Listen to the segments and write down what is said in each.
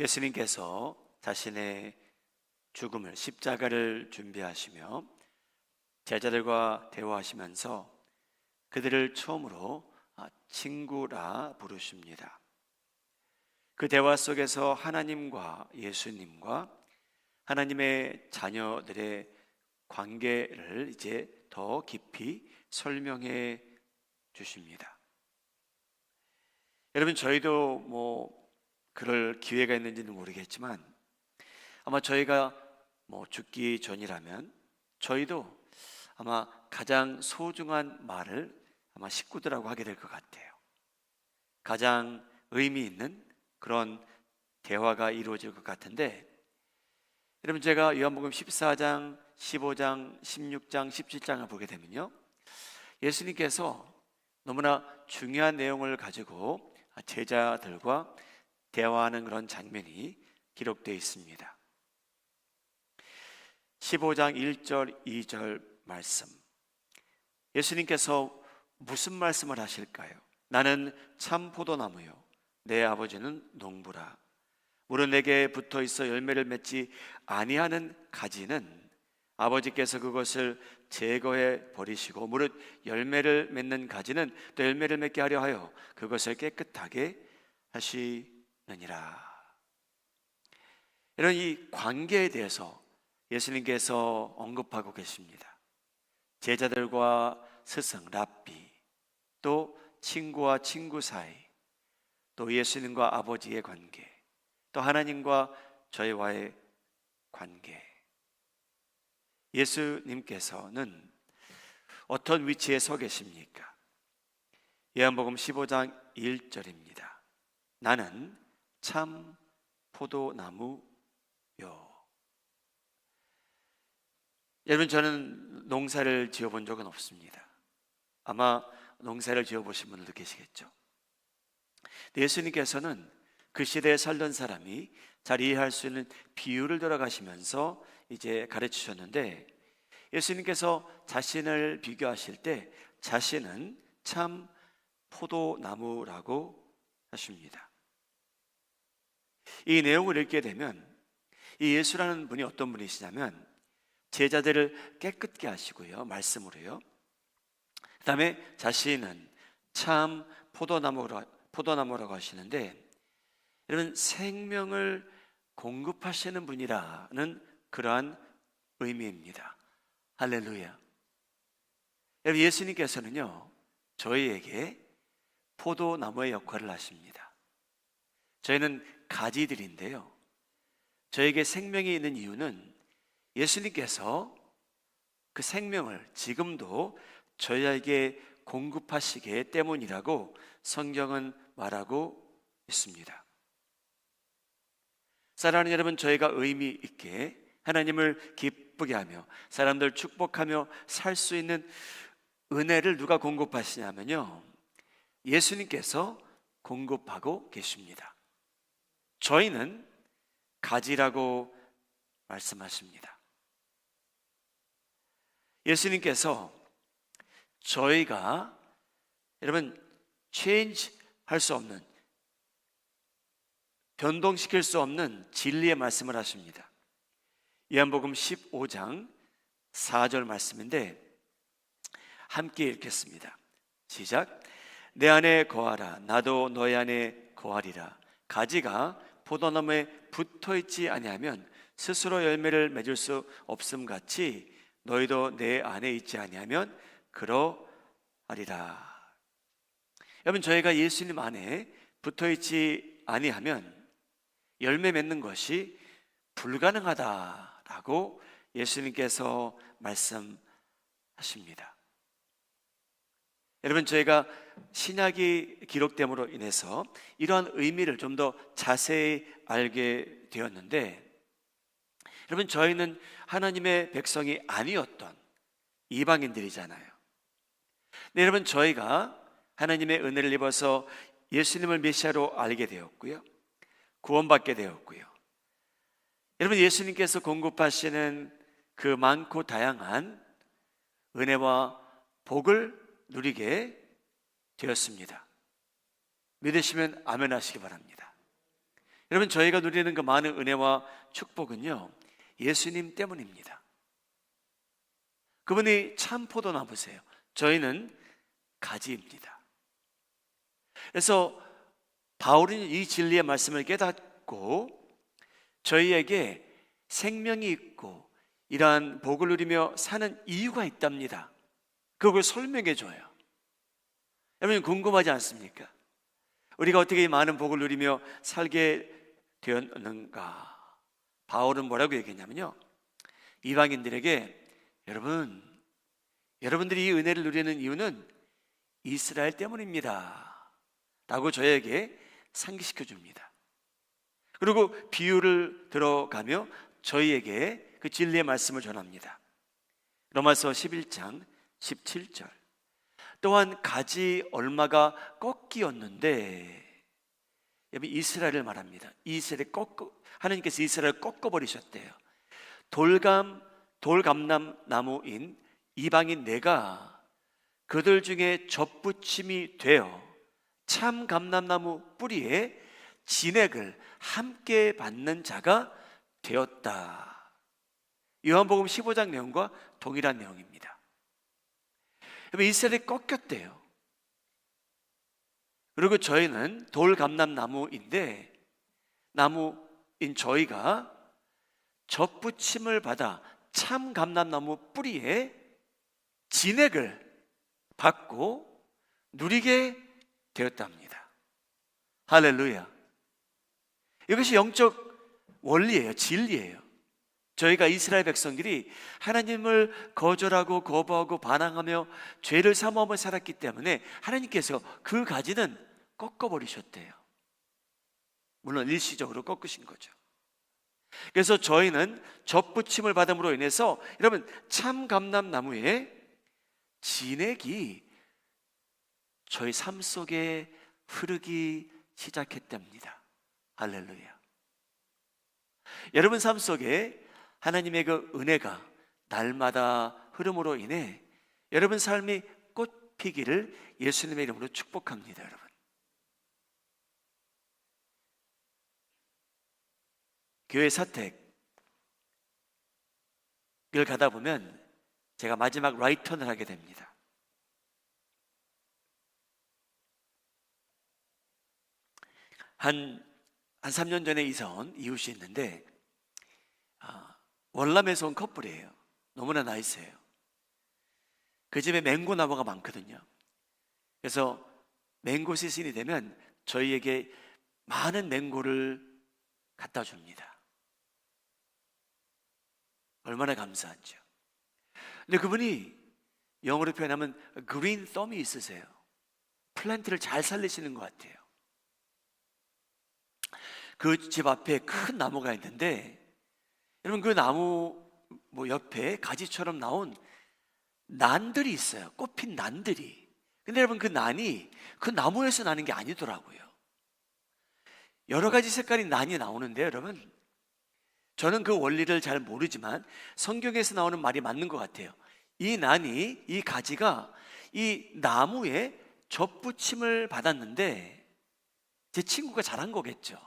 예수님께서 자신의 죽음을, 십자가를 준비하시며 제자들과 대화하시면서 그들을 처음으로 친구라 부르십니다. 그 대화 속에서 하나님과 예수님과 하나님의 자녀들의 관계를 이제 더 깊이 설명해 주십니다. 여러분, 저희도 그럴 기회가 있는지는 모르겠지만 아마 저희가 죽기 전이라면 저희도 아마 가장 소중한 말을 아마 식구들하고 하게 될 것 같아요. 가장 의미 있는 그런 대화가 이루어질 것 같은데, 여러분, 제가 요한복음 14장, 15장, 16장, 17장을 보게 되면요, 예수님께서 너무나 중요한 내용을 가지고 제자들과 대화하는 그런 장면이 기록되어 있습니다. 15장 1절, 2절 말씀, 예수님께서 무슨 말씀을 하실까요? 나는 참 포도나무요, 내 아버지는 농부라. 무릇 내게 붙어 있어 열매를 맺지 아니하는 가지는 아버지께서 그것을 제거해 버리시고, 무릇 열매를 맺는 가지는 또 열매를 맺게 하려 하여 그것을 깨끗하게 하시느니라. 이런 이 관계에 대해서 예수님께서 언급하고 계십니다. 제자들과 스승, 랍비, 또 친구와 친구 사이, 또 예수님과 아버지의 관계, 또 하나님과 저희와의 관계. 예수님께서는 어떤 위치에 서 계십니까? 요한복음 15장 1절입니다. 나는 참 포도나무요. 여러분, 저는 농사를 지어본 적은 없습니다. 아마 농사를 지어보신 분들도 계시겠죠. 예수님께서는 그 시대에 살던 사람이 잘 이해할 수 있는 비유를 들어가시면서 이제 가르치셨는데, 예수님께서 자신을 비교하실 때 자신은 참 포도나무라고 하십니다. 이 내용을 읽게 되면 이 예수라는 분이 어떤 분이시냐면 제자들을 깨끗게 하시고요, 말씀으로요, 그 다음에 자신은 참 포도나무라고 하시는데, 여러분, 생명을 공급하시는 분이라는 그러한 의미입니다. 할렐루야. 여러분, 예수님께서는요, 저희에게 포도나무의 역할을 하십니다. 저희는 가지들인데요, 저에게 생명이 있는 이유는 예수님께서 그 생명을 지금도 저희에게 공급하시기 때문이라고 성경은 말하고 있습니다. 사랑하는 여러분, 저희가 의미 있게 하나님을 기쁘게 하며 사람들 축복하며 살 수 있는 은혜를 누가 공급하시냐면요, 예수님께서 공급하고 계십니다. 저희는 가지라고 말씀하십니다. 예수님께서 저희가, 여러분, change 할 수 없는, 변동시킬 수 없는 진리의 말씀을 하십니다. 요한복음 15장 4절 말씀인데 함께 읽겠습니다. 시작. 내 안에 거하라, 나도 너희 안에 거하리라. 가지가 포도나무에 붙어있지 아니하면 스스로 열매를 맺을 수 없음 같이 너희도 내 안에 있지 아니하면 그러하리라. 여러분, 저희가 예수님 안에 붙어있지 아니하면 열매 맺는 것이 불가능하다라고 예수님께서 말씀하십니다. 여러분, 저희가 신약이 기록됨으로 인해서 이러한 의미를 좀 더 자세히 알게 되었는데, 여러분, 저희는 하나님의 백성이 아니었던 이방인들이잖아요. 네, 여러분, 저희가 하나님의 은혜를 입어서 예수님을 메시아로 알게 되었고요, 구원받게 되었고요, 여러분, 예수님께서 공급하시는 그 많고 다양한 은혜와 복을 누리게 되었습니다. 믿으시면 아멘 하시기 바랍니다. 여러분, 저희가 누리는 그 많은 은혜와 축복은요, 예수님 때문입니다. 그분이 참 포도나무세요. 저희는 가지입니다. 그래서 바울은 이 진리의 말씀을 깨닫고 저희에게 생명이 있고 이러한 복을 누리며 사는 이유가 있답니다. 그걸 설명해 줘요. 여러분, 궁금하지 않습니까? 우리가 어떻게 이 많은 복을 누리며 살게 되었는가? 바울은 뭐라고 얘기했냐면요, 이방인들에게 여러분들이 이 은혜를 누리는 이유는 이스라엘 때문입니다 라고 저에게 상기시켜 줍니다. 그리고 비유를 들어가며 저희에게 그 진리의 말씀을 전합니다. 로마서 11장 17절. 또한 가지 얼마가 꺾이었는데, 여러분, 이스라엘을 말합니다. 하나님께서 이스라엘을 꺾어버리셨대요. 돌감람 나무인 이방인 내가 그들 중에 접붙임이 되어 참 감람나무 뿌리에 진액을 함께 받는 자가 되었다. 요한복음 15장 내용과 동일한 내용입니다. 이스라엘이 꺾였대요. 그리고 저희는 돌감람나무인데, 나무인 저희가 접붙임을 받아 참 감람나무 뿌리에 진액을 받고 누리게 되었답니다. 할렐루야. 이것이 영적 원리예요. 진리예요. 저희가 이스라엘 백성들이 하나님을 거절하고 거부하고 반항하며 죄를 사모하며 살았기 때문에 하나님께서 그 가지는 꺾어버리셨대요. 물론 일시적으로 꺾으신 거죠. 그래서 저희는 접붙임을 받음으로 인해서 여러분, 참 감람나무의 진액이 저희 삶 속에 흐르기 시작했답니다. 할렐루야. 여러분 삶 속에 하나님의 그 은혜가 날마다 흐름으로 인해 여러분 삶이 꽃피기를 예수님의 이름으로 축복합니다. 여러분, 교회 사택을 가다 보면 제가 마지막 라이턴을 하게 됩니다. 한 3년 전에 이사 온 이웃이 있는데 월남에서 온 커플이에요. 너무나 나이스해요. 그 집에 맹고 나무가 많거든요. 그래서 맹고 시즌이 되면 저희에게 많은 맹고를 갖다 줍니다. 얼마나 감사한지요. 근데 그분이 영어로 표현하면 그린 썸이 있으세요. 플랜트를 잘 살리시는 것 같아요. 그 집 앞에 큰 나무가 있는데, 여러분, 그 나무 옆에 가지처럼 나온 난들이 있어요. 꽃핀 난들이. 근데 여러분, 그 난이 그 나무에서 나는 게 아니더라고요. 여러 가지 색깔의 난이 나오는데, 여러분, 저는 그 원리를 잘 모르지만 성경에서 나오는 말이 맞는 것 같아요. 이 난이, 이 가지가 이 나무에 접붙임을 받았는데 제 친구가 잘한 거겠죠.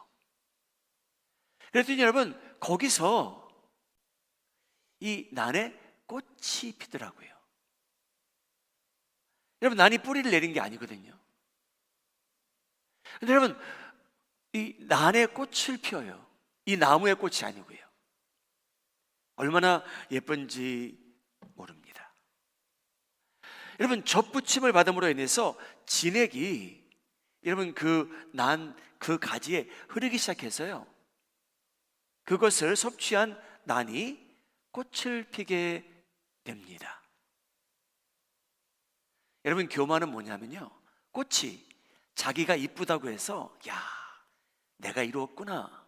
그랬더니 여러분, 거기서 이 난에 꽃이 피더라고요. 여러분, 난이 뿌리를 내린 게 아니거든요. 근데 여러분, 이 난에 꽃을 피워요. 이 나무의 꽃이 아니고요. 얼마나 예쁜지 모릅니다. 여러분, 접붙임을 받음으로 인해서 진액이 여러분 그 가지에 흐르기 시작해서요, 그것을 섭취한 난이 꽃을 피게 됩니다. 여러분, 교만은 뭐냐면요, 꽃이 자기가 이쁘다고 해서 야, 내가 이루었구나,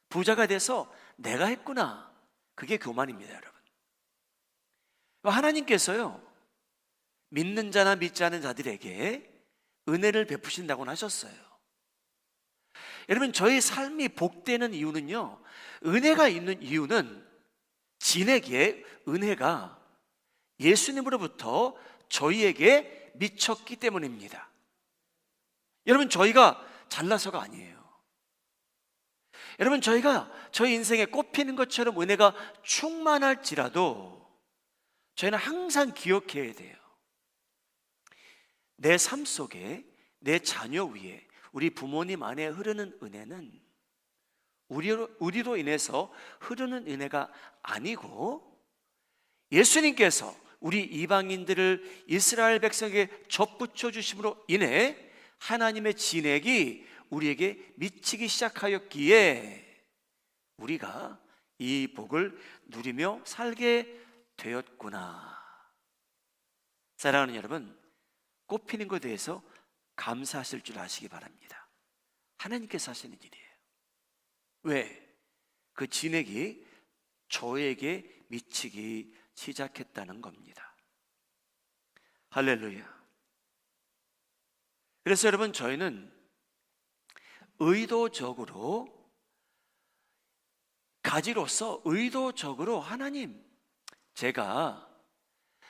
부자가 돼서 내가 했구나, 그게 교만입니다. 여러분, 하나님께서요 믿는 자나 믿지 않은 자들에게 은혜를 베푸신다고는 하셨어요. 여러분, 저희 삶이 복되는 이유는요, 은혜가 있는 이유는 진에게 은혜가 예수님으로부터 저희에게 미쳤기 때문입니다. 여러분, 저희가 잘나서가 아니에요. 여러분, 저희가 저희 인생에 꽃피는 것처럼 은혜가 충만할지라도 저희는 항상 기억해야 돼요. 내 삶 속에, 내 자녀 위에, 우리 부모님 안에 흐르는 은혜는 우리로 인해서 흐르는 은혜가 아니고, 예수님께서 우리 이방인들을 이스라엘 백성에게 접붙여 주심으로 인해 하나님의 진액이 우리에게 미치기 시작하였기에 우리가 이 복을 누리며 살게 되었구나. 사랑하는 여러분, 꽃피는 것에 대해서 감사하실 줄 아시기 바랍니다. 하나님께서 하시는 일이에요. 왜? 그 진액이 저에게 미치기 시작했다는 겁니다. 할렐루야. 그래서 여러분, 저희는 의도적으로, 가지로서 의도적으로 하나님, 제가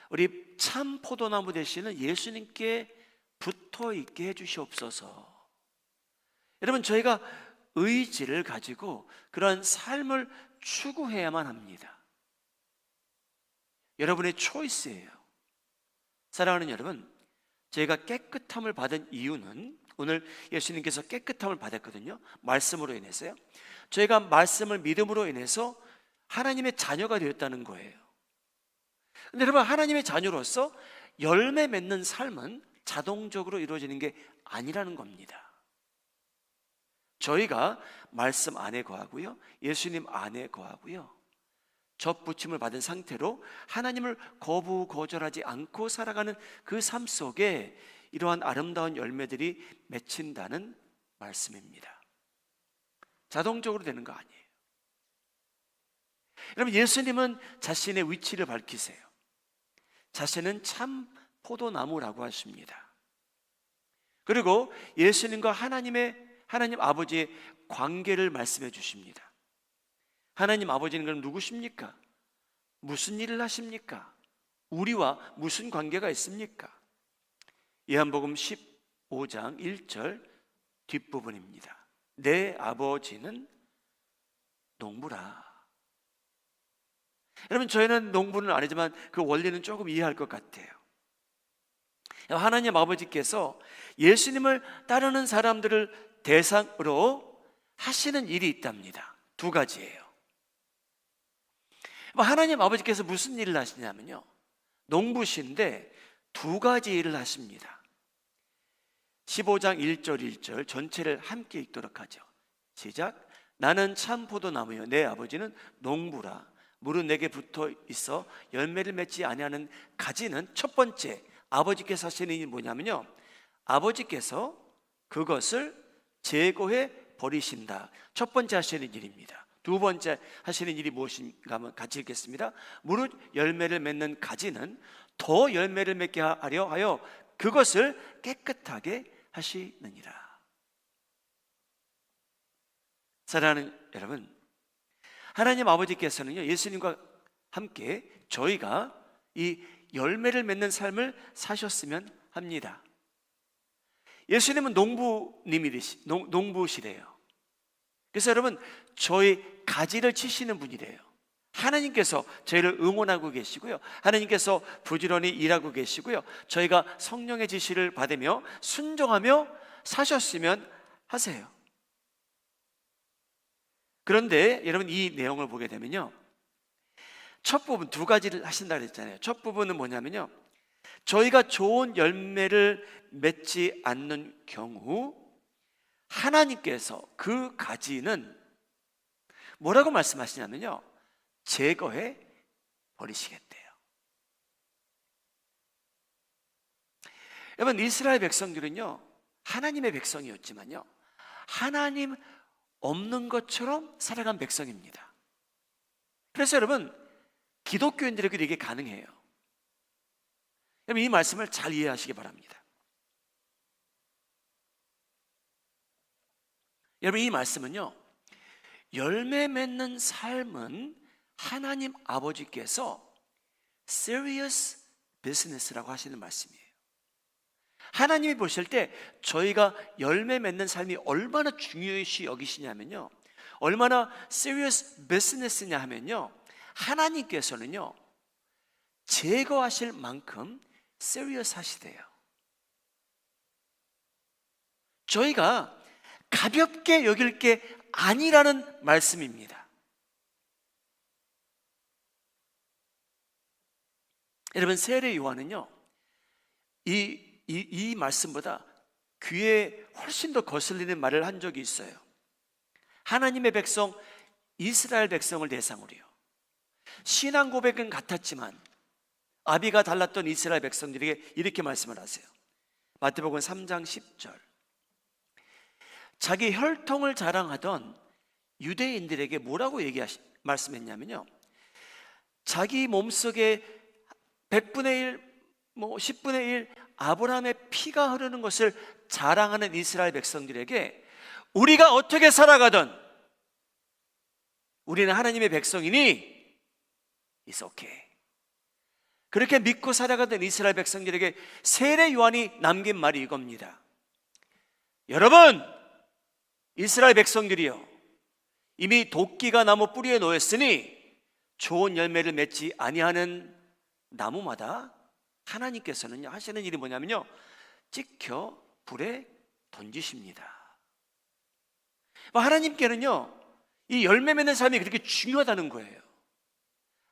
우리 참 포도나무 되시는 예수님께 붙어 있게 해주시옵소서. 여러분, 저희가 의지를 가지고 그런 삶을 추구해야만 합니다. 여러분의 초이스예요. 사랑하는 여러분, 저희가 깨끗함을 받은 이유는, 오늘 예수님께서 깨끗함을 받았거든요. 말씀으로 인해서요. 저희가 말씀을 믿음으로 인해서 하나님의 자녀가 되었다는 거예요. 근데 여러분, 하나님의 자녀로서 열매 맺는 삶은 자동적으로 이루어지는 게 아니라는 겁니다. 저희가 말씀 안에 거하고요, 예수님 안에 거하고요, 접붙임을 받은 상태로 하나님을 거부거절하지 않고 살아가는 그 삶 속에 이러한 아름다운 열매들이 맺힌다는 말씀입니다. 자동적으로 되는 거 아니에요. 여러분, 예수님은 자신의 위치를 밝히세요. 자신은 참 포도나무라고 하십니다. 그리고 예수님과 하나님 아버지의 관계를 말씀해 주십니다. 하나님 아버지는 그럼 누구십니까? 무슨 일을 하십니까? 우리와 무슨 관계가 있습니까? 요한복음 15장 1절 뒷부분입니다. 내 아버지는 농부라. 여러분, 저희는 농부는 아니지만 그 원리는 조금 이해할 것 같아요. 하나님 아버지께서 예수님을 따르는 사람들을 대상으로 하시는 일이 있답니다. 두 가지예요. 하나님 아버지께서 무슨 일을 하시냐면요, 농부신데 두 가지 일을 하십니다. 15장 1절 1절 전체를 함께 읽도록 하죠. 시작. 나는 참 포도나무요, 내 아버지는 농부라. 물은 내게 붙어 있어 열매를 맺지 아니하는 가지는, 첫 번째 아버지께서 하시는 일이 뭐냐면요, 아버지께서 그것을 제거해 버리신다. 첫 번째 하시는 일입니다. 두 번째 하시는 일이 무엇인가 하면 같이 읽겠습니다. 무릇 열매를 맺는 가지는 더 열매를 맺게 하려 하여 그것을 깨끗하게 하시느니라. 사랑하는 여러분, 하나님 아버지께서는요, 예수님과 함께 저희가 이 열매를 맺는 삶을 사셨으면 합니다. 예수님은 농부시래요. 그래서 여러분, 저희 가지를 치시는 분이래요. 하나님께서 저희를 응원하고 계시고요, 하나님께서 부지런히 일하고 계시고요, 저희가 성령의 지시를 받으며 순종하며 사셨으면 하세요. 그런데 여러분, 이 내용을 보게 되면요, 첫 부분 두 가지를 하신다 그랬잖아요. 첫 부분은 뭐냐면요, 저희가 좋은 열매를 맺지 않는 경우 하나님께서 그 가지는 뭐라고 말씀하시냐면요, 제거해 버리시겠대요. 여러분, 이스라엘 백성들은요, 하나님의 백성이었지만요, 하나님 없는 것처럼 살아간 백성입니다. 그래서 여러분, 기독교인들에게도 이게 가능해요. 여러분, 이 말씀을 잘 이해하시기 바랍니다. 여러분, 이 말씀은요, 열매 맺는 삶은 하나님 아버지께서 serious business라고 하시는 말씀이에요. 하나님이 보실 때 저희가 열매 맺는 삶이 얼마나 중요시 여기시냐면요, 얼마나 serious business냐 하면요, 하나님께서는요 제거하실 만큼 serious 하시대요. 저희가 가볍게 여길 게 아니라는 말씀입니다. 여러분, 세례 요한은요 이 말씀보다 귀에 훨씬 더 거슬리는 말을 한 적이 있어요. 하나님의 백성 이스라엘 백성을 대상으로요. 신앙 고백은 같았지만 아비가 달랐던 이스라엘 백성들에게 이렇게 말씀을 하세요. 마태복음 3장 10절. 자기 혈통을 자랑하던 유대인들에게 뭐라고 말씀했냐면요, 자기 몸속에 100분의 1, 10분의 1 아브라함의 피가 흐르는 것을 자랑하는 이스라엘 백성들에게 우리가 어떻게 살아가든 우리는 하나님의 백성이니 It's okay. 그렇게 믿고 살아가던 이스라엘 백성들에게 세례 요한이 남긴 말이 이겁니다. 여러분, 이스라엘 백성들이요, 이미 도끼가 나무 뿌리에 놓였으니 좋은 열매를 맺지 아니하는 나무마다 하나님께서는 하시는 일이 뭐냐면요, 찍혀 불에 던지십니다. 하나님께는요 이 열매 맺는 삶이 그렇게 중요하다는 거예요.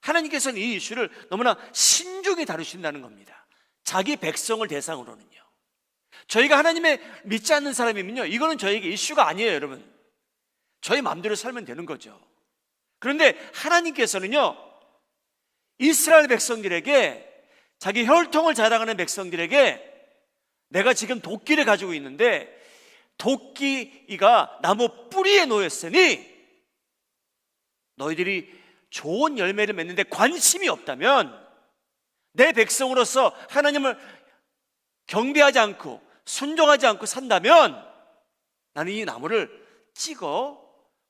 하나님께서는 이 이슈를 너무나 신중히 다루신다는 겁니다. 자기 백성을 대상으로는요. 저희가 하나님의 믿지 않는 사람이면요, 이거는 저에게 이슈가 아니에요. 여러분, 저희 마음대로 살면 되는 거죠. 그런데 하나님께서는요 이스라엘 백성들에게, 자기 혈통을 자랑하는 백성들에게 내가 지금 도끼를 가지고 있는데 도끼가 나무 뿌리에 놓였으니 너희들이 좋은 열매를 맺는데 관심이 없다면, 내 백성으로서 하나님을 경배하지 않고 순종하지 않고 산다면 나는 이 나무를 찍어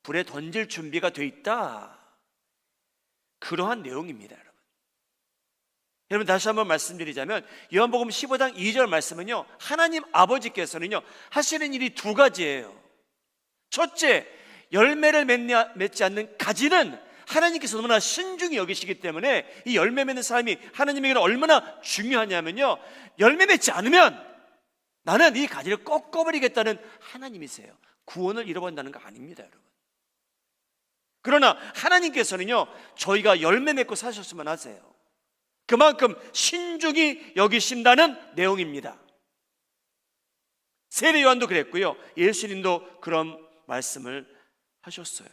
불에 던질 준비가 돼 있다. 그러한 내용입니다. 여러분, 다시 한번 말씀드리자면 요한복음 15장 2절 말씀은요, 하나님 아버지께서는요 하시는 일이 두 가지예요. 첫째, 열매를 맺지 않는 가지는 하나님께서 너무나 신중히 여기시기 때문에 이 열매 맺는 사람이 하나님에게는 얼마나 중요하냐면요, 열매 맺지 않으면 나는 이 가지를 꺾어버리겠다는 하나님이세요. 구원을 잃어버린다는 거 아닙니다, 여러분. 그러나 하나님께서는요 저희가 열매 맺고 사셨으면 하세요. 그만큼 신중히 여기신다는 내용입니다. 세례 요한도 그랬고요, 예수님도 그런 말씀을 하셨어요.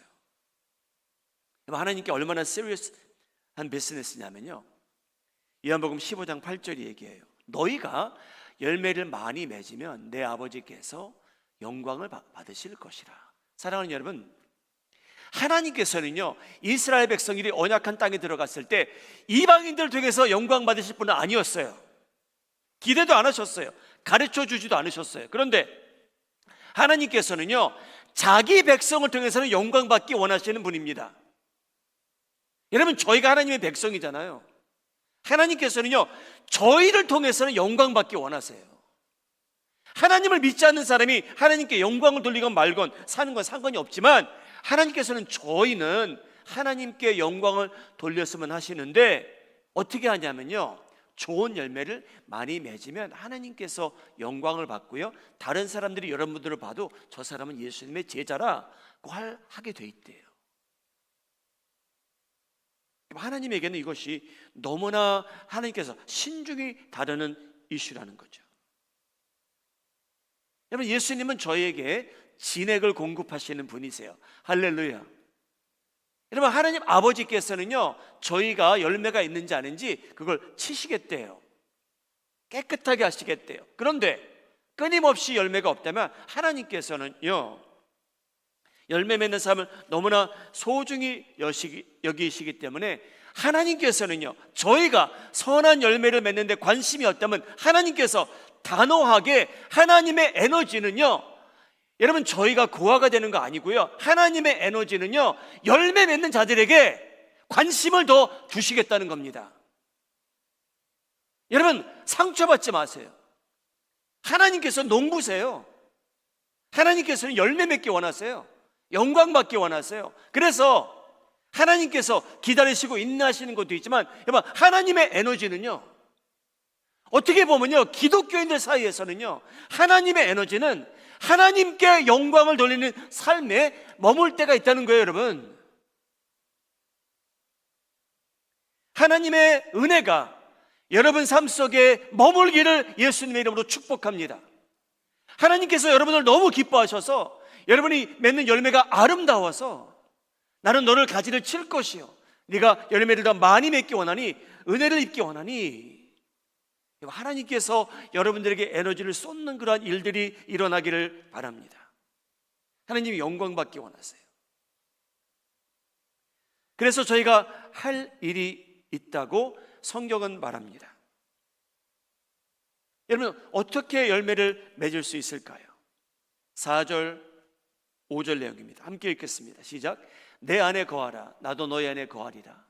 하나님께 얼마나 시리어스한 비즈니스냐면요, 요한복음 15장 8절이 얘기해요. 너희가 열매를 많이 맺으면 내 아버지께서 영광을 받으실 것이라. 사랑하는 여러분, 하나님께서는요 이스라엘 백성들이 언약한 땅에 들어갔을 때 이방인들 통해서 영광 받으실 분은 아니었어요. 기대도 안 하셨어요. 가르쳐 주지도 않으셨어요. 그런데 하나님께서는요 자기 백성을 통해서는 영광 받기 원하시는 분입니다. 여러분, 저희가 하나님의 백성이잖아요. 하나님께서는요 저희를 통해서는 영광 받기 원하세요. 하나님을 믿지 않는 사람이 하나님께 영광을 돌리건 말건 사는 건 상관이 없지만, 하나님께서는 저희는 하나님께 영광을 돌렸으면 하시는데 어떻게 하냐면요, 좋은 열매를 많이 맺으면 하나님께서 영광을 받고요, 다른 사람들이 여러분들을 봐도 저 사람은 예수님의 제자라고 하게 돼 있대요. 하나님에게는 이것이 너무나 하나님께서 신중히 다루는 이슈라는 거죠. 여러분, 예수님은 저희에게 진액을 공급하시는 분이세요. 할렐루야. 여러분, 하나님 아버지께서는요 저희가 열매가 있는지 아닌지 그걸 치시겠대요. 깨끗하게 하시겠대요. 그런데 끊임없이 열매가 없다면 하나님께서는요 열매 맺는 삶을 너무나 소중히 여기시기 때문에 하나님께서는요 저희가 선한 열매를 맺는 데 관심이 없다면 하나님께서 단호하게, 하나님의 에너지는요, 여러분 저희가 고아가 되는 거 아니고요, 하나님의 에너지는요 열매 맺는 자들에게 관심을 더 두시겠다는 겁니다. 여러분, 상처받지 마세요. 하나님께서 농부세요. 하나님께서는 열매 맺기 원하세요. 영광 받기 원하세요. 그래서 하나님께서 기다리시고 인내하시는 것도 있지만 여러분, 하나님의 에너지는요, 어떻게 보면요, 기독교인들 사이에서는요, 하나님의 에너지는 하나님께 영광을 돌리는 삶에 머물 때가 있다는 거예요. 여러분, 하나님의 은혜가 여러분 삶 속에 머물기를 예수님의 이름으로 축복합니다. 하나님께서 여러분을 너무 기뻐하셔서 여러분이 맺는 열매가 아름다워서 나는 너를 가지를 칠 것이요, 네가 열매를 더 많이 맺기 원하니, 은혜를 입기 원하니, 하나님께서 여러분들에게 에너지를 쏟는 그러한 일들이 일어나기를 바랍니다. 하나님이 영광 받기 원하세요. 그래서 저희가 할 일이 있다고 성경은 말합니다. 여러분, 어떻게 열매를 맺을 수 있을까요? 4절 5절 내용입니다. 함께 읽겠습니다. 시작. 내 안에 거하라, 나도 너희 안에 거하리라.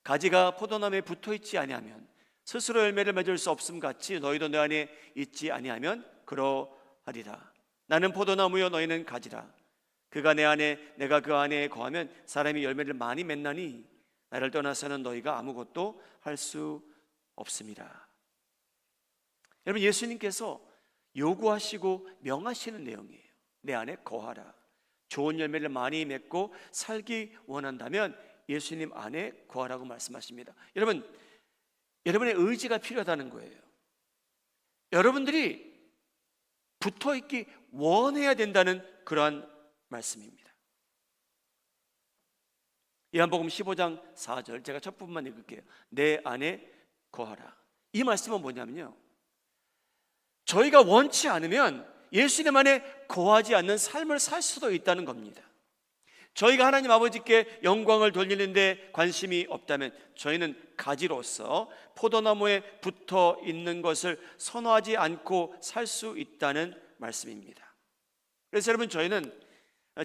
가지가 포도나무에 붙어있지 아니하면 스스로 열매를 맺을 수 없음 같이 너희도 내 안에 있지 아니하면 그러하리라. 나는 포도나무요 너희는 가지라. 그가 내 안에 내가 그 안에 거하면 사람이 열매를 많이 맺나니 나를 떠나서는 너희가 아무것도 할 수 없습니다. 여러분, 예수님께서 요구하시고 명하시는 내용이에요. 내 안에 거하라. 좋은 열매를 많이 맺고 살기 원한다면 예수님 안에 거하라고 말씀하십니다. 여러분의 의지가 필요하다는 거예요. 여러분들이 붙어있기 원해야 된다는 그러한 말씀입니다. 요한복음 15장 4절, 제가 첫 부분만 읽을게요. 내 안에 거하라. 이 말씀은 뭐냐면요, 저희가 원치 않으면 예수님 안에 거하지 않는 삶을 살 수도 있다는 겁니다. 저희가 하나님 아버지께 영광을 돌리는데 관심이 없다면 저희는 가지로서 포도나무에 붙어 있는 것을 선호하지 않고 살 수 있다는 말씀입니다. 그래서 여러분, 저희는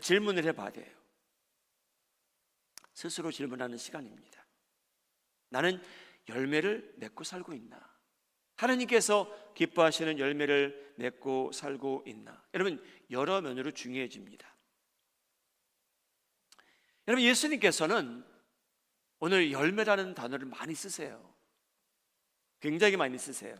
질문을 해봐야 돼요. 스스로 질문하는 시간입니다. 나는 열매를 맺고 살고 있나? 하나님께서 기뻐하시는 열매를 맺고 살고 있나? 여러분, 여러 면으로 중요해집니다. 여러분, 예수님께서는 오늘 열매라는 단어를 많이 쓰세요. 굉장히 많이 쓰세요.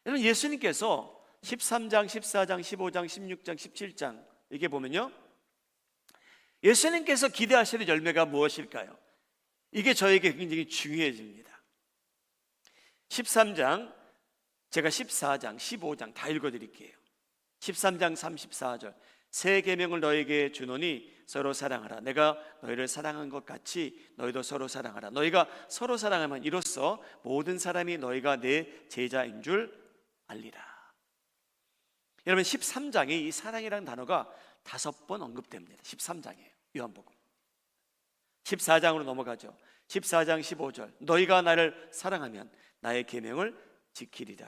여러분, 예수님께서 13장, 14장, 15장, 16장, 17장 이렇게 보면요, 예수님께서 기대하시는 열매가 무엇일까요? 이게 저에게 굉장히 중요해집니다. 13장, 제가 14장, 15장 다 읽어드릴게요. 13장 34절, 새 계명을 너에게 주노니 서로 사랑하라. 내가 너희를 사랑한 것 같이 너희도 서로 사랑하라. 너희가 서로 사랑하면 이로써 모든 사람이 너희가 내 제자인 줄 알리라. 여러분, 13장에 이 사랑이라는 단어가 5번 언급됩니다. 13장이에요. 요한복음. 14장으로 넘어가죠. 14장 15절, 너희가 나를 사랑하면 나의 계명을 지키리라.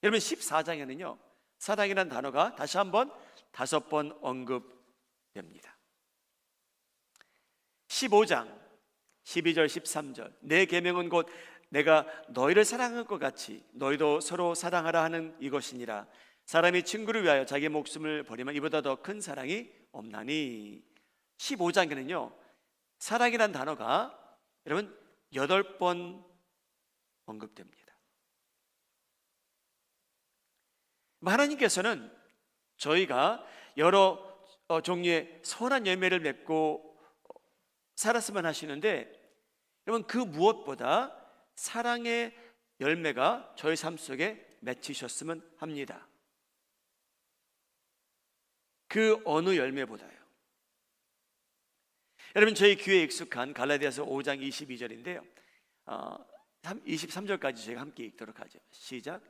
여러분, 14장에는요 사랑이라는 단어가 다시 한번 5번 언급됩니다. 15장 12절 13절, 내 계명은 곧 내가 너희를 사랑한 것 같이 너희도 서로 사랑하라 하는 이것이니라. 사람이 친구를 위하여 자기 목숨을 버리면 이보다 더 큰 사랑이 없나니. 15장에는요 사랑이라는 단어가 여러분 8번 언급됩니다. 하나님께서는 저희가 여러 종류의 선한 열매를 맺고 살았으면 하시는데, 여러분, 그 무엇보다 사랑의 열매가 저희 삶 속에 맺히셨으면 합니다. 그 어느 열매보다요. 여러분, 저희 귀에 익숙한 갈라디아서 5장 22절인데요 23절까지 저희가 함께 읽도록 하죠. 시작.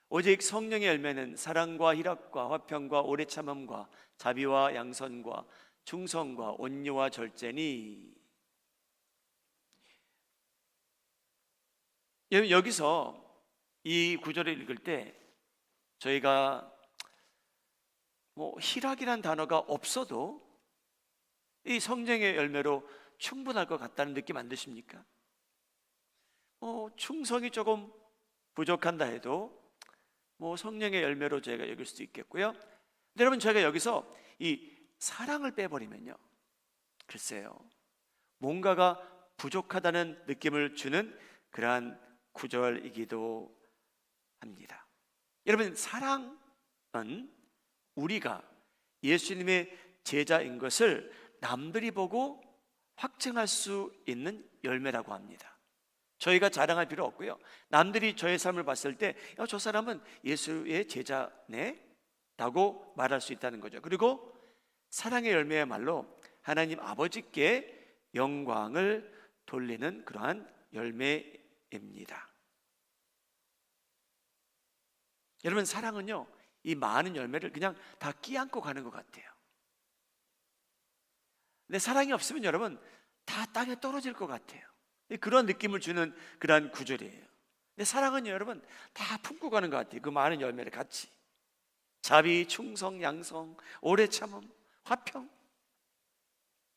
오직 성령의 열매는 사랑과 희락과 화평과 오래 참음과 자비와 양선과 충성과 온유와 절제니. 여기서 이 구절을 읽을 때 저희가 희락이란 단어가 없어도 이 성령의 열매로 충분할 것 같다는 느낌 안 드십니까? 충성이 조금 부족한다 해도 성령의 열매로 저희가 여길 수도 있겠고요. 근데 여러분, 저희가 여기서 이 사랑을 빼버리면요, 글쎄요, 뭔가가 부족하다는 느낌을 주는 그러한 구절이기도 합니다. 여러분, 사랑은 우리가 예수님의 제자인 것을 남들이 보고 확증할 수 있는 열매라고 합니다. 저희가 자랑할 필요 없고요, 남들이 저의 삶을 봤을 때 저 사람은 예수의 제자네 라고 말할 수 있다는 거죠. 그리고 사랑의 열매야말로 하나님 아버지께 영광을 돌리는 그러한 열매입니다. 여러분, 사랑은요, 이 많은 열매를 그냥 다 끼안고 가는 것 같아요. 근데 사랑이 없으면 여러분 다 땅에 떨어질 것 같아요. 그런 느낌을 주는 그러한 구절이에요. 근데 사랑은 여러분 다 품고 가는 것 같아요. 그 많은 열매를 같이. 자비, 충성, 양성, 오래 참음, 화평,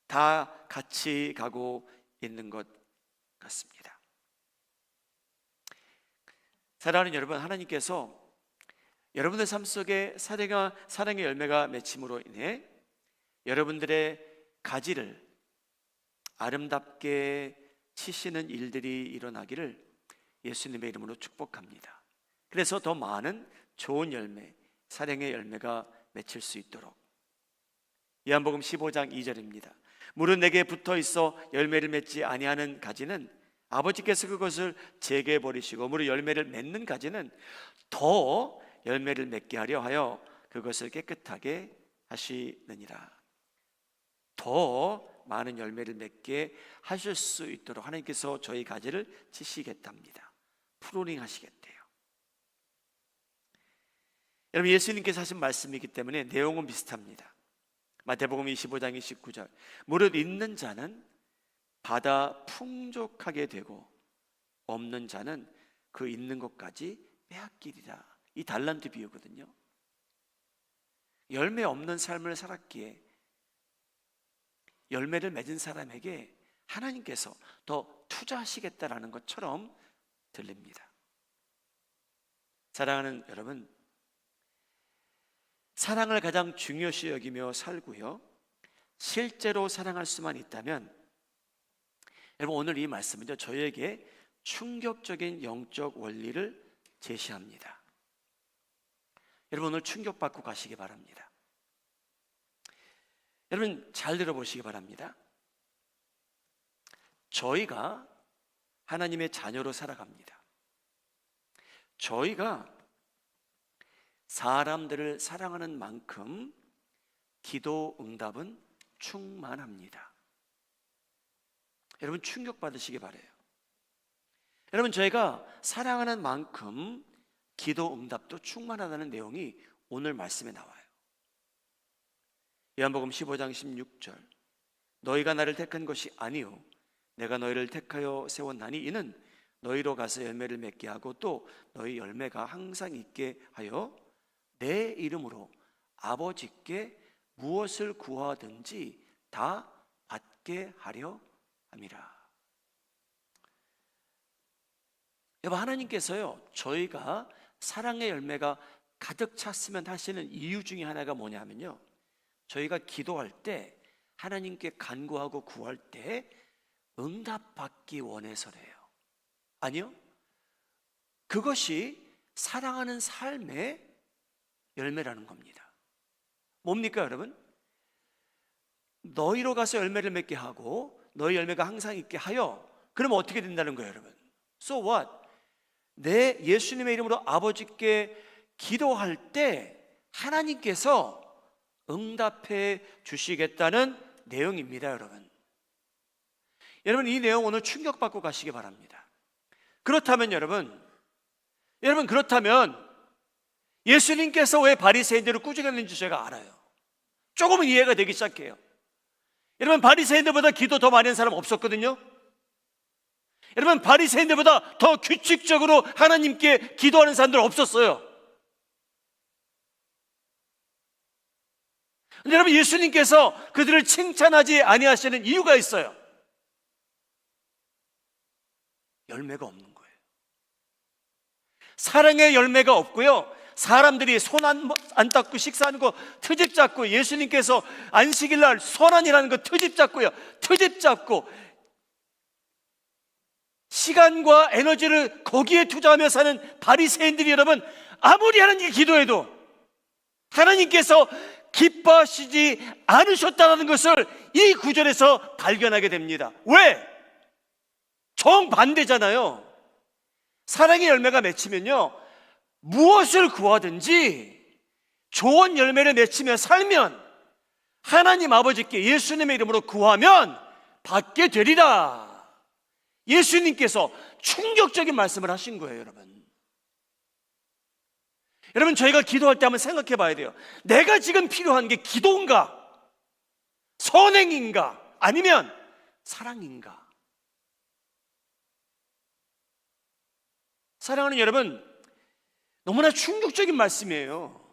다 같이 가고 있는 것 같습니다. 사랑하는 여러분, 하나님께서 여러분들 삶 속에 사랑의 열매가 맺힘으로 인해 여러분들의 가지를 아름답게 치시는 일들이 일어나기를 예수님의 이름으로 축복합니다. 그래서 더 많은 좋은 열매, 사랑의 열매가 맺힐 수 있도록. 요한복음 15장 2절입니다. 물은 내게 붙어 있어 열매를 맺지 아니하는 가지는 아버지께서 그것을 제거해 버리시고, 무릇 열매를 맺는 가지는 더 열매를 맺게 하려 하여 그것을 깨끗하게 하시느니라. 더 많은 열매를 맺게 하실 수 있도록 하나님께서 저희 가지를 치시겠답니다. 프로닝 하시겠대요. 여러분, 예수님께서 하신 말씀이기 때문에 내용은 비슷합니다. 마태복음 25장 29절, 무릇 있는 자는 받아 풍족하게 되고 없는 자는 그 있는 것까지 빼앗기리라. 이 달란트 비유거든요. 열매 없는 삶을 살았기에 열매를 맺은 사람에게 하나님께서 더 투자하시겠다라는 것처럼 들립니다. 사랑하는 여러분, 사랑을 가장 중요시 여기며 살고요, 실제로 사랑할 수만 있다면, 여러분, 오늘 이 말씀은요, 저에게 충격적인 영적 원리를 제시합니다. 여러분, 오늘 충격받고 가시기 바랍니다. 여러분, 잘 들어보시기 바랍니다. 저희가 하나님의 자녀로 살아갑니다. 저희가 사람들을 사랑하는 만큼 기도 응답은 충만합니다. 여러분, 충격받으시기 바라요. 여러분, 저희가 사랑하는 만큼 기도 응답도 충만하다는 내용이 오늘 말씀에 나와요. 요한복음 15장 16절, 너희가 나를 택한 것이 아니요 내가 너희를 택하여 세웠나니 이는 너희로 가서 열매를 맺게 하고 또 너희 열매가 항상 있게 하여 내 이름으로 아버지께 무엇을 구하든지 다 받게 하려 함이라. 여러분, 하나님께서요, 저희가 사랑의 열매가 가득 찼으면 하시는 이유 중에 하나가 뭐냐면요, 저희가 기도할 때, 하나님께 간구하고 구할 때 응답받기 원해서래요. 아니요, 그것이 사랑하는 삶의 열매라는 겁니다. 뭡니까 여러분? 너희로 가서 열매를 맺게 하고 너희 열매가 항상 있게 하여, 그러면 어떻게 된다는 거예요 여러분? So what? 내 예수님의 이름으로 아버지께 기도할 때 하나님께서 응답해 주시겠다는 내용입니다 여러분. 여러분, 이 내용 오늘 충격받고 가시기 바랍니다. 그렇다면 여러분 그렇다면 예수님께서 왜 바리새인들을 꾸짖었는지 제가 알아요. 조금은 이해가 되기 시작해요. 여러분, 바리새인들보다 기도 더 많이 한 사람 없었거든요. 여러분, 바리새인들보다 더 규칙적으로 하나님께 기도하는 사람들 없었어요. 근데 여러분, 예수님께서 그들을 칭찬하지 아니하시는 이유가 있어요. 열매가 없는 거예요. 사랑의 열매가 없고요, 사람들이 손 안 닦고 식사하는 거 트집 잡고, 예수님께서 안식일 날 선안이라는 거 트집 잡고요, 트집 잡고 시간과 에너지를 거기에 투자하며 사는 바리새인들이 여러분, 아무리 하나님께 기도해도 하나님께서 기뻐하시지 않으셨다는 것을 이 구절에서 발견하게 됩니다. 왜? 정반대잖아요. 사랑의 열매가 맺히면요, 무엇을 구하든지 좋은 열매를 맺히며 살면 하나님 아버지께 예수님의 이름으로 구하면 받게 되리라. 예수님께서 충격적인 말씀을 하신 거예요, 여러분. 여러분, 저희가 기도할 때 한번 생각해 봐야 돼요. 내가 지금 필요한 게 기도인가? 선행인가? 아니면 사랑인가? 사랑하는 여러분, 너무나 충격적인 말씀이에요.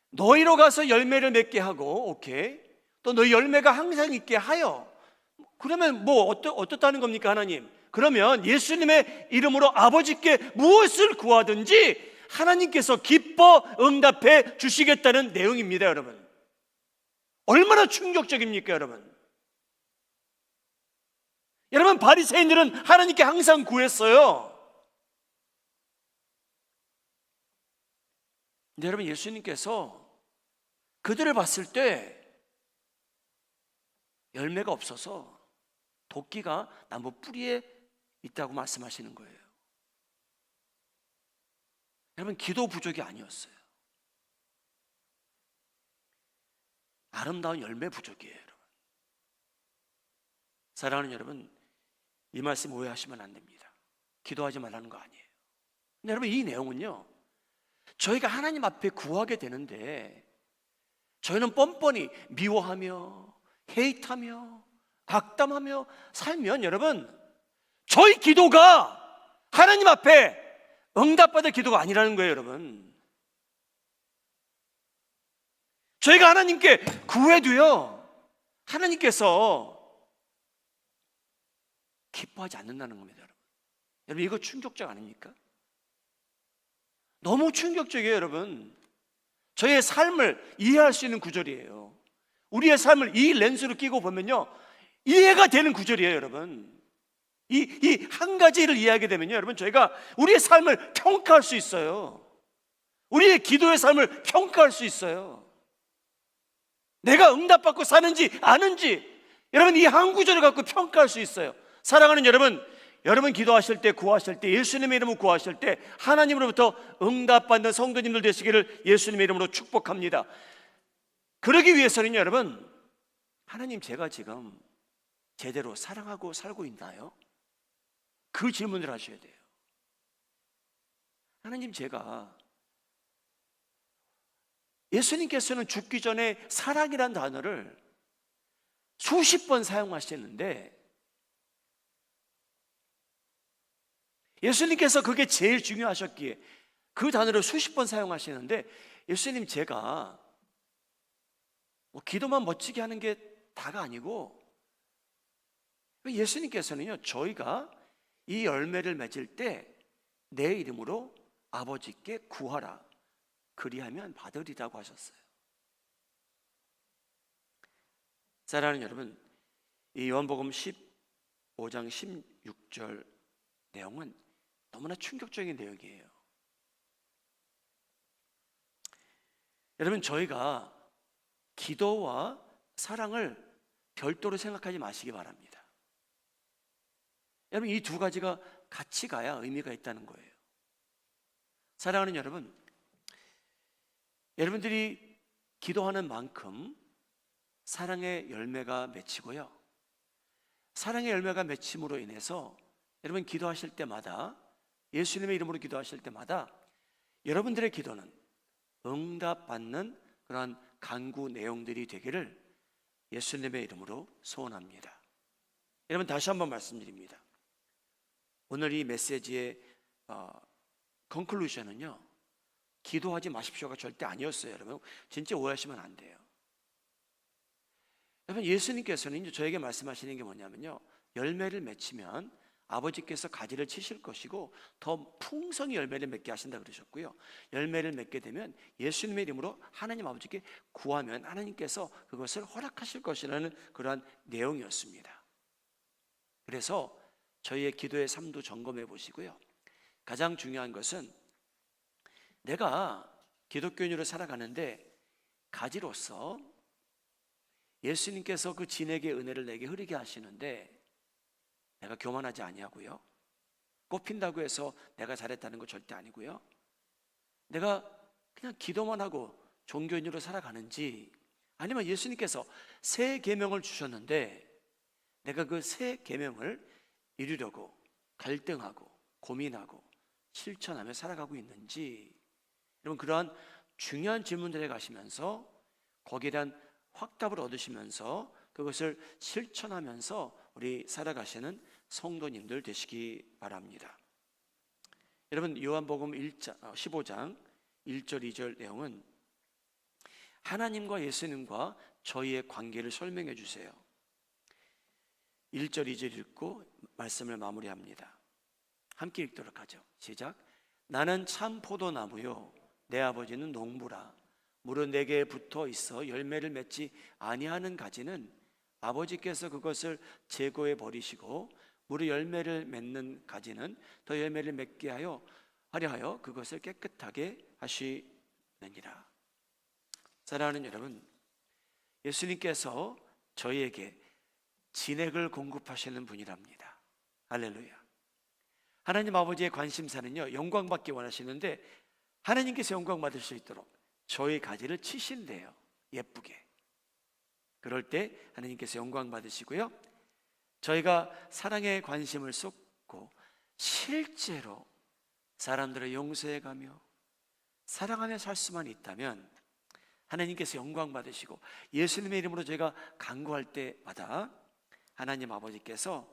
너희로 가서 열매를 맺게 하고, 오케이, 또 너희 열매가 항상 있게 하여. 그러면 뭐 어떻다는 겁니까, 하나님? 그러면 예수님의 이름으로 아버지께 무엇을 구하든지 하나님께서 기뻐 응답해 주시겠다는 내용입니다, 여러분. 얼마나 충격적입니까, 여러분? 여러분, 바리새인들은 하나님께 항상 구했어요. 근데 여러분, 예수님께서 그들을 봤을 때 열매가 없어서 도끼가 나무 뿌리에 있다고 말씀하시는 거예요. 여러분, 기도 부족이 아니었어요. 아름다운 열매 부족이에요, 여러분. 사랑하는 여러분, 이 말씀 오해하시면 안 됩니다. 기도하지 말라는 거 아니에요. 근데 여러분, 이 내용은요, 저희가 하나님 앞에 구하게 되는데 저희는 뻔뻔히 미워하며 헤이트하며 악담하며 살면 여러분, 저희 기도가 하나님 앞에 응답받을 기도가 아니라는 거예요, 여러분. 저희가 하나님께 구해도요, 하나님께서 기뻐하지 않는다는 겁니다, 여러분. 여러분, 이거 충격적 아닙니까? 너무 충격적이에요, 여러분. 저의 삶을 이해할 수 있는 구절이에요. 우리의 삶을 이 렌즈로 끼고 보면요, 이해가 되는 구절이에요, 여러분. 이 한 가지를 이해하게 되면요, 여러분, 저희가 우리의 삶을 평가할 수 있어요. 우리의 기도의 삶을 평가할 수 있어요. 내가 응답받고 사는지 아는지, 여러분, 이 한 구절을 갖고 평가할 수 있어요. 사랑하는 여러분, 여러분 기도하실 때, 구하실 때, 예수님의 이름으로 구하실 때 하나님으로부터 응답받는 성도님들 되시기를 예수님의 이름으로 축복합니다. 그러기 위해서는요, 여러분, 하나님, 제가 지금 제대로 사랑하고 살고 있나요? 그 질문을 하셔야 돼요. 하나님, 제가, 예수님께서는 죽기 전에 사랑이란 단어를 수십 번 사용하셨는데 예수님께서 그게 제일 중요하셨기에 그 단어를 수십 번 사용하시는데, 예수님, 제가 뭐 기도만 멋지게 하는 게 다가 아니고, 예수님께서는요, 저희가 이 열매를 맺을 때 내 이름으로 아버지께 구하라, 그리하면 받으리라고 하셨어요. 사랑하는 여러분, 이 요한복음 15장 16절 내용은 너무나 충격적인 내용이에요. 여러분, 저희가 기도와 사랑을 별도로 생각하지 마시기 바랍니다. 여러분, 이 두 가지가 같이 가야 의미가 있다는 거예요. 사랑하는 여러분, 여러분들이 기도하는 만큼 사랑의 열매가 맺히고요, 사랑의 열매가 맺힘으로 인해서 여러분 기도하실 때마다, 예수님의 이름으로 기도하실 때마다 여러분들의 기도는 응답받는 그러한 간구 내용들이 되기를 예수님의 이름으로 소원합니다. 여러분, 다시 한번 말씀드립니다. 오늘 이 메시지의 컨클루션은요, 기도하지 마십시오가 절대 아니었어요. 여러분, 진짜 오해하시면 안 돼요. 여러분, 예수님께서는 이제 저에게 말씀하시는 게 뭐냐면요, 열매를 맺히면 아버지께서 가지를 치실 것이고 더 풍성히 열매를 맺게 하신다 그러셨고요. 열매를 맺게 되면 예수님의 이름으로 하나님 아버지께 구하면 하나님께서 그것을 허락하실 것이라는 그러한 내용이었습니다. 그래서 저희의 기도의 삶도 점검해 보시고요. 가장 중요한 것은 내가 기독교인으로 살아가는데 가지로서 예수님께서 그 진액의 은혜를 내게 흐르게 하시는데 내가 교만하지 아니하고요. 꼽힌다고 해서 내가 잘했다는 거 절대 아니고요. 내가 그냥 기도만 하고 종교인으로 살아가는지, 아니면 예수님께서 새 계명을 주셨는데 내가 그 새 계명을 이루려고 갈등하고 고민하고 실천하며 살아가고 있는지, 여러분 그러한 중요한 질문들에 가시면서 거기에 대한 확답을 얻으시면서 그것을 실천하면서 우리 살아가시는 성도님들 되시기 바랍니다. 여러분 요한복음 15장 1절 2절 내용은 하나님과 예수님과 저희의 관계를 설명해 주세요. 1절 2절 읽고 말씀을 마무리합니다. 함께 읽도록 하죠. 시작. 나는 참 포도나무요 내 아버지는 농부라. 무릇 내게 붙어 있어 열매를 맺지 아니하는 가지는 아버지께서 그것을 제거해 버리시고 무릇 열매를 맺는 가지는 더 열매를 맺게 하려 하여 그것을 깨끗하게 하시느니라. 사랑하는 여러분, 예수님께서 저희에게 진액을 공급하시는 분이랍니다. 할렐루야. 하나님 아버지의 관심사는요 영광 받기 원하시는데 하나님께서 영광 받을 수 있도록 저희 가지를 치신대요. 예쁘게. 그럴 때 하나님께서 영광 받으시고요, 저희가 사랑에 관심을 쏟고 실제로 사람들을 용서해가며 사랑하며 살 수만 있다면 하나님께서 영광 받으시고 예수님의 이름으로 저희가 간구할 때마다 하나님 아버지께서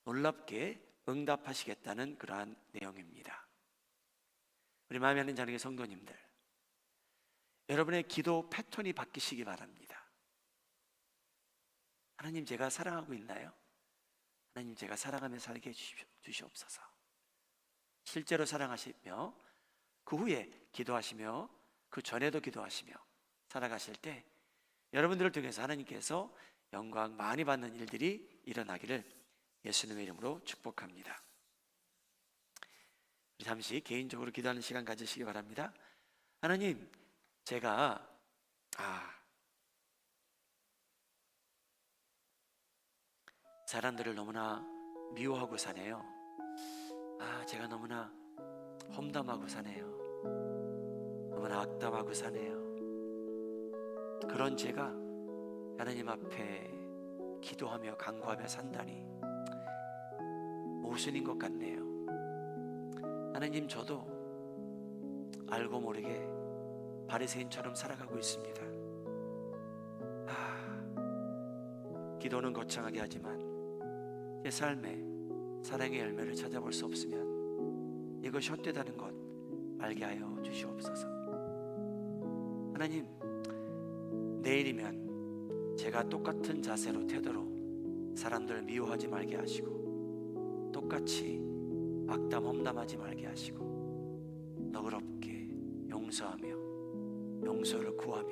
놀랍게 응답하시겠다는 그러한 내용입니다. 우리 마음에 하는 자녀의 성도님들, 여러분의 기도 패턴이 바뀌시기 바랍니다. 하나님 제가 사랑하고 있나요? 하나님 제가 사랑하며 살게 주시옵소서. 실제로 사랑하시며 그 후에 기도하시며 그 전에도 기도하시며 살아가실 때 여러분들을 통해서 하나님께서 영광 많이 받는 일들이 일어나기를 예수님의 이름으로 축복합니다. 잠시 개인적으로 기도하는 시간 가지시기 바랍니다. 하나님, 제가 사람들을 너무나 미워하고 사네요. 제가 너무나 험담하고 사네요. 너무나 악담하고 사네요. 그런 제가 하나님 앞에 기도하며 간구하며 산다니 모순인 것 같네요. 하나님, 저도 알고 모르게 바리새인처럼 살아가고 있습니다. 기도는 거창하게 하지만 제 삶에 사랑의 열매를 찾아볼 수 없으면 이것이 헛되다는 것 알게 하여 주시옵소서. 하나님, 내일이면 제가 똑같은 자세로 태도로 사람들을 미워하지 말게 하시고 똑같이 악담 험담하지 말게 하시고 너그럽게 용서하며 용서를 구하며